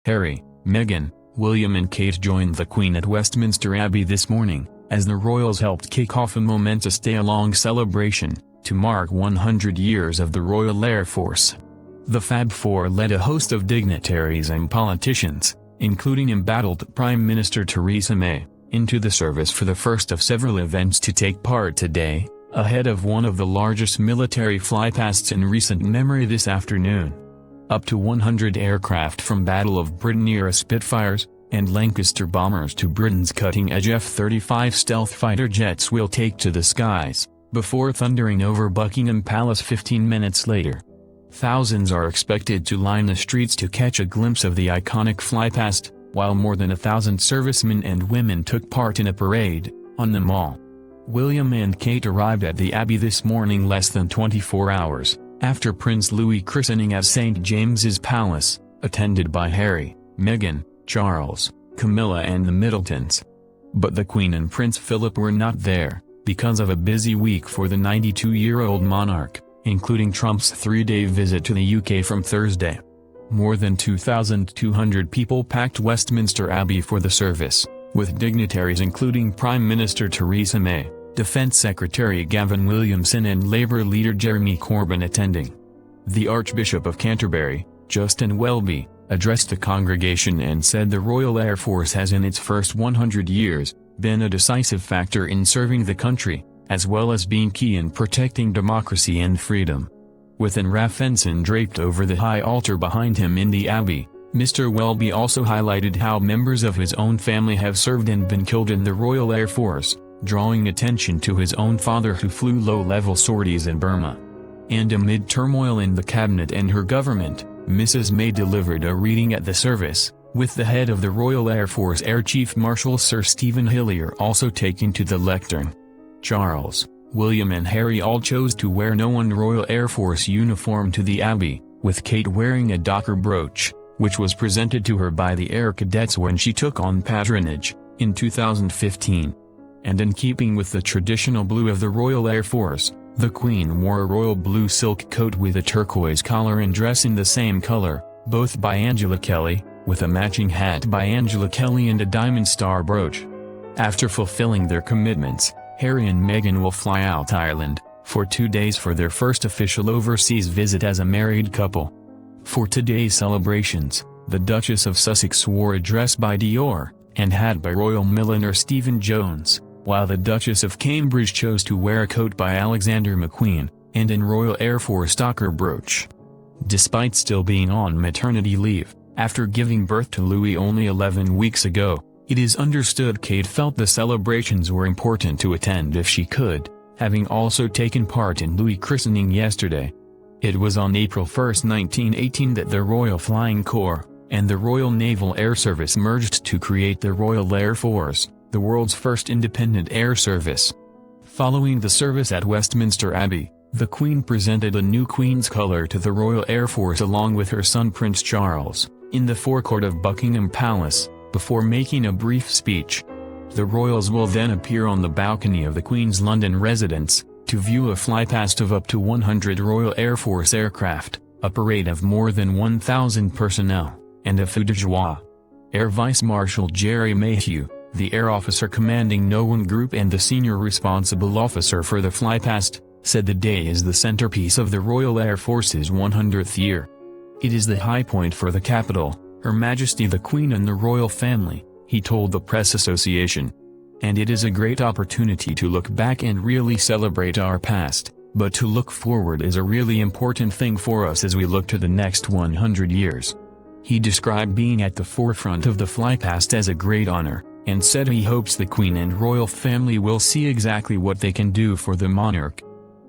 Harry, Meghan, William and Kate joined the Queen at Westminster Abbey this morning, as the royals helped kick off a momentous day-long celebration, to mark 100 years of the Royal Air Force. The Fab Four led a host of dignitaries and politicians, including embattled Prime Minister Theresa May, into the service for the first of several events to take part today, ahead of one of the largest military flypasts in recent memory this afternoon. Up to 100 aircraft from Battle of Britain-era Spitfires and Lancaster bombers to Britain's cutting-edge F-35 stealth fighter jets will take to the skies, before thundering over Buckingham Palace 15 minutes later. Thousands are expected to line the streets to catch a glimpse of the iconic flypast, while more than 1,000 servicemen and women took part in a parade on the Mall. William and Kate arrived at the Abbey this morning less than 24 hours after Prince Louis' christening at St. James's Palace, attended by Harry, Meghan, Charles, Camilla and the Middletons. But the Queen and Prince Philip were not there, because of a busy week for the 92-year-old monarch, including Trump's 3-day visit to the UK from Thursday. More than 2,200 people packed Westminster Abbey for the service, with dignitaries including Prime Minister Theresa May, Defence Secretary Gavin Williamson and Labour leader Jeremy Corbyn attending. The Archbishop of Canterbury, Justin Welby, addressed the congregation and said the Royal Air Force has in its first 100 years, been a decisive factor in serving the country, as well as being key in protecting democracy and freedom. With an RAF ensign draped over the high altar behind him in the Abbey, Mr. Welby also highlighted how members of his own family have served and been killed in the Royal Air Force, drawing attention to his own father who flew low-level sorties in Burma. And amid turmoil in the cabinet and her government, Mrs. May delivered a reading at the service, with the head of the Royal Air Force Air Chief Marshal Sir Stephen Hillier also taking to the lectern. Charles, William and Harry all chose to wear no Royal Air Force uniform to the Abbey, with Kate wearing a Docker brooch, which was presented to her by the Air Cadets when she took on patronage, in 2015. And in keeping with the traditional blue of the Royal Air Force, the Queen wore a royal blue silk coat with a turquoise collar and dress in the same color, both by Angela Kelly, with a matching hat by Angela Kelly and a diamond star brooch. After fulfilling their commitments, Harry and Meghan will fly out Ireland, for 2 days for their first official overseas visit as a married couple. For today's celebrations, the Duchess of Sussex wore a dress by Dior, and hat by royal milliner Stephen Jones, while the Duchess of Cambridge chose to wear a coat by Alexander McQueen, and an Royal Air Force Docker brooch. Despite still being on maternity leave, after giving birth to Louis only 11 weeks ago, it is understood Kate felt the celebrations were important to attend if she could, having also taken part in Louis' christening yesterday. It was on April 1, 1918 that the Royal Flying Corps and the Royal Naval Air Service merged to create the Royal Air Force, the world's first independent air service. Following the service at Westminster Abbey, the Queen presented a new Queen's colour to the Royal Air Force along with her son Prince Charles, in the forecourt of Buckingham Palace, before making a brief speech. The royals will then appear on the balcony of the Queen's London residence, to view a flypast of up to 100 Royal Air Force aircraft, a parade of more than 1,000 personnel, and a feu de joie. Air Vice Marshal Jerry Mayhew, the air officer commanding No-1 Group and the senior responsible officer for the flypast, said the day is the centerpiece of the Royal Air Force's 100th year. It is the high point for the capital, Her Majesty the Queen and the royal family, he told the Press Association. And it is a great opportunity to look back and really celebrate our past, but to look forward is a really important thing for us as we look to the next 100 years. He described being at the forefront of the flypast as a great honor, and said he hopes the Queen and royal family will see exactly what they can do for the monarch.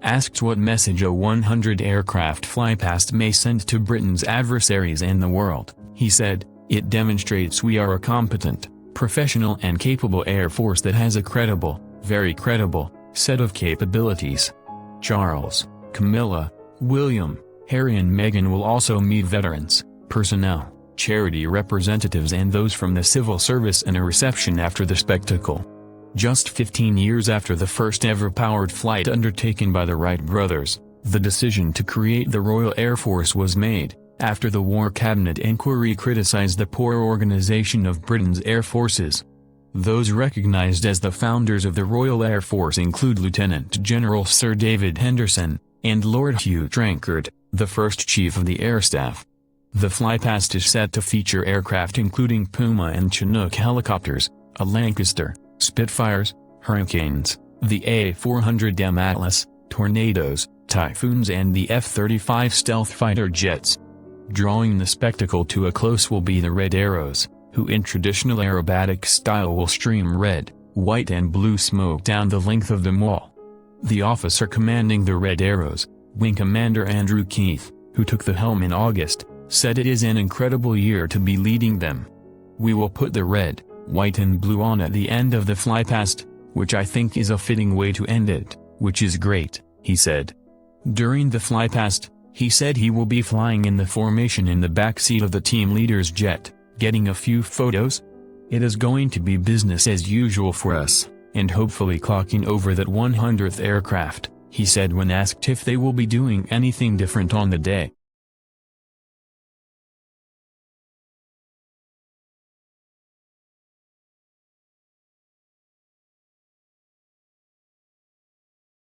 Asked what message a 100 aircraft flypast may send to Britain's adversaries and the world, he said, "It demonstrates we are a competent, professional and capable Air Force that has a credible, very credible, set of capabilities." Charles, Camilla, William, Harry and Meghan will also meet veterans, personnel, charity representatives and those from the civil service in a reception after the spectacle. Just 15 years after the first ever powered flight undertaken by the Wright brothers, the decision to create the Royal Air Force was made, after the War Cabinet inquiry criticized the poor organization of Britain's air forces. Those recognized as the founders of the Royal Air Force include Lieutenant General Sir David Henderson, and Lord Hugh Trenchard, the first Chief of the Air Staff. The flypast is set to feature aircraft including Puma and Chinook helicopters, a Lancaster, Spitfires, Hurricanes, the A400M Atlas, Tornadoes, Typhoons and the F-35 stealth fighter jets. Drawing the spectacle to a close will be the Red Arrows, who in traditional aerobatic style will stream red, white and blue smoke down the length of the mall. The officer commanding the Red Arrows, Wing Commander Andrew Keith, who took the helm in August, said it is an incredible year to be leading them. We will put the red, white and blue on at the end of the flypast, which I think is a fitting way to end it, which is great, he said. During the flypast, he said he will be flying in the formation in the back seat of the team leader's jet, getting a few photos. It is going to be business as usual for us, and hopefully clocking over that 100th aircraft, he said when asked if they will be doing anything different on the day.